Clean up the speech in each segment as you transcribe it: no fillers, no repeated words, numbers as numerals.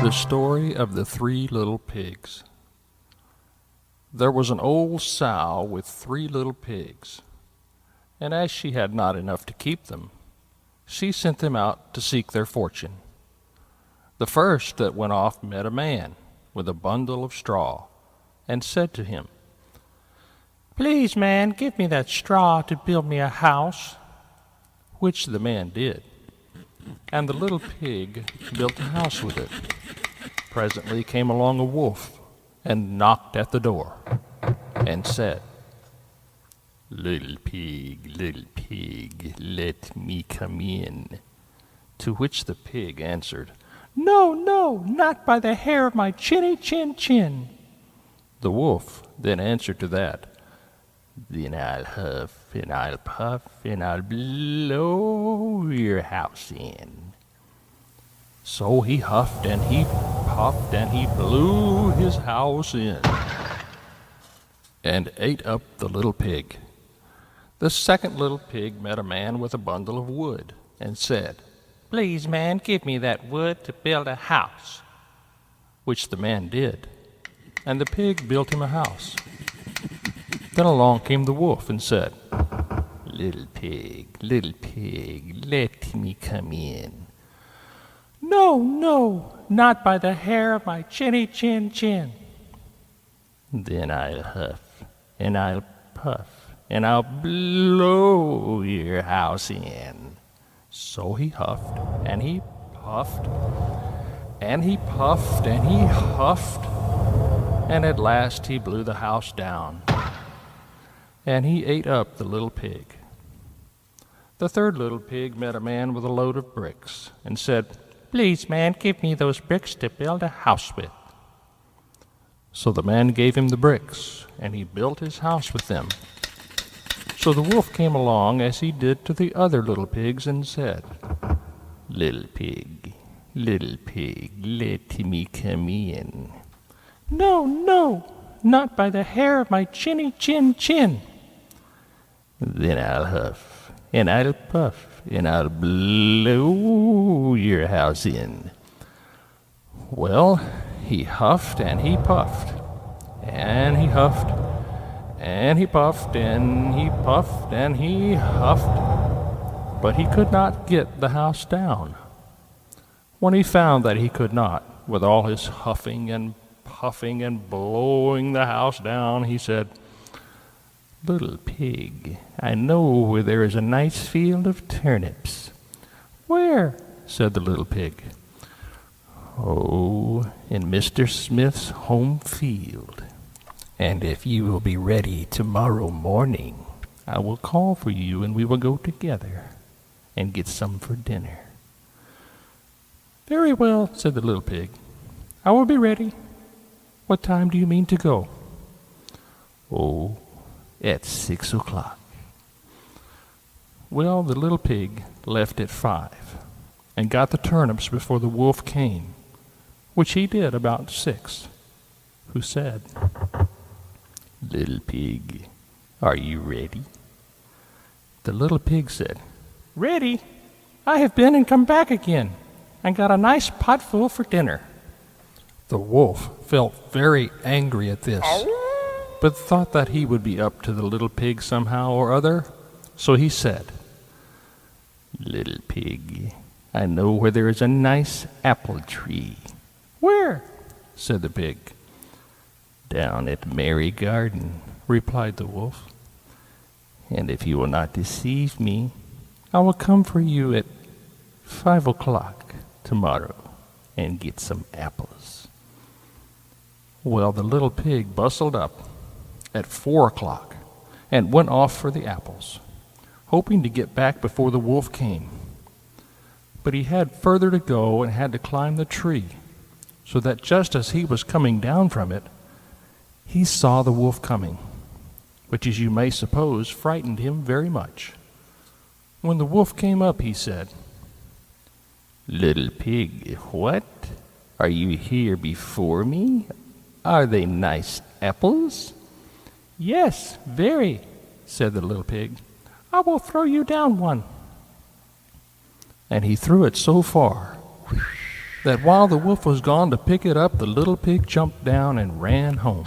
The Story of the Three Little Pigs. There was an old sow with 3 little pigs, and as she had not enough to keep them, she sent them out to seek their fortune. The first that went off met a man with a bundle of straw, and said to him, "Please, man, give me that straw to build me a house," which the man did, and the little pig built a house with it. Presently came along a wolf, and knocked at the door, and said, little pig, let me come in." To which the pig answered, "No, no, not by the hair of my chinny chin chin." The wolf then answered to that, "Then I'll huff, and I'll puff, and I'll blow your house in." So he huffed, and he puffed, and he blew his house in, and ate up the little pig. The second little pig met a man with a bundle of wood, and said, "Please, man, give me that wood to build a house," which the man did, and the pig built him a house. Then along came the wolf, and said, little pig, let me come in." "No, no, not by the hair of my chinny chin chin." "Then I'll huff, and I'll puff, and I'll blow your house in." So he huffed, and he puffed, and he puffed, and he huffed, and at last he blew the house down, and he ate up the little pig. The third little pig met a man with a load of bricks, and said, "Please, man, give me those bricks to build a house with." So the man gave him the bricks, and he built his house with them. So the wolf came along as he did to the other little pigs, and said, little pig, let me come in." "No, no, not by the hair of my chinny chin chin." "Then I'll huff, and I'll puff, and I'll blow your house in." Well, he huffed, and he puffed, and he huffed, and he puffed, and he puffed, and he huffed, but he could not get the house down. When he found that he could not, with all his huffing and puffing and blowing the house down, he said, "Little pig, I know where there is a nice field of turnips." "Where?" said the little pig. "Oh, in Mr. Smith's home field. And if you will be ready tomorrow morning, I will call for you, and we will go together and get some for dinner." "Very well," said the little pig. "I will be ready. What time do you mean to go?" "Oh, at 6 o'clock. Well, the little pig left at 5, and got the turnips before the wolf came, which he did about 6, who said, "Little pig, are you ready?" The little pig said, "Ready? I have been and come back again, and got a nice pot full for dinner." The wolf felt very angry at this, but thought that he would be up to the little pig somehow or other, so he said, "Little pig, I know where there is a nice apple tree." "Where?" said the pig. "Down at Mary Garden," replied the wolf. "And if you will not deceive me, I will come for you at 5 o'clock tomorrow and get some apples." Well, the little pig bustled up at 4 o'clock and went off for the apples, hoping to get back before the wolf came. But he had further to go and had to climb the tree, so that just as he was coming down from it, he saw the wolf coming, which, as you may suppose, frightened him very much. When the wolf came up, he said, "Little pig, what? Are you here before me? Are they nice apples?" "Yes, very," said the little pig. "I will throw you down one." And he threw it so far, whoosh, that while the wolf was gone to pick it up, the little pig jumped down and ran home.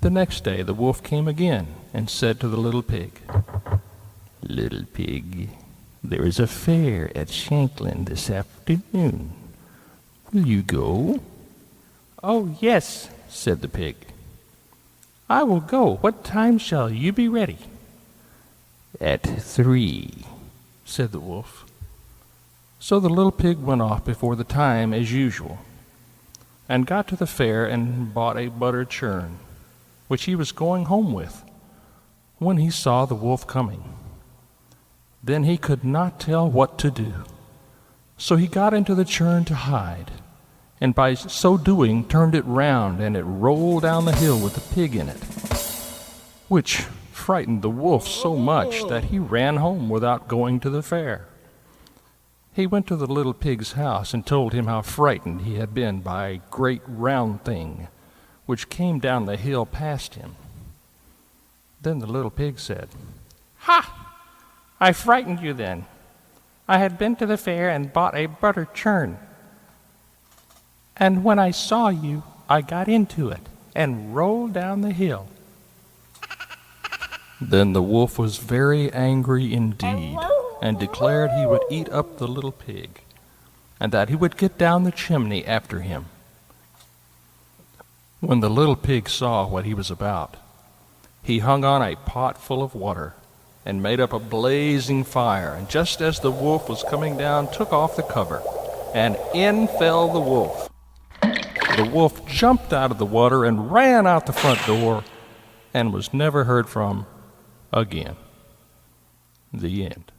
The next day the wolf came again and said to the little pig, "Little pig, there is a fair at Shanklin this afternoon. Will you go?" "Oh, yes," said the pig. "I will go. What time shall you be ready?" "At 3, said the wolf. So the little pig went off before the time as usual, and got to the fair and bought a butter churn, which he was going home with, when he saw the wolf coming. Then he could not tell what to do, so he got into the churn to hide, and by so doing turned it round, and it rolled down the hill with the pig in it, which frightened the wolf so much that he ran home without going to the fair. He went to the little pig's house and told him how frightened he had been by a great round thing which came down the hill past him. Then the little pig said, "Ha! I frightened you then. I had been to the fair and bought a butter churn. And when I saw you, I got into it and rolled down the hill." Then the wolf was very angry indeed, and declared he would eat up the little pig, and that he would get down the chimney after him. When the little pig saw what he was about, he hung on a pot full of water, and made up a blazing fire, and just as the wolf was coming down, took off the cover, and in fell the wolf. The wolf jumped out of the water and ran out the front door, and was never heard from again. The end.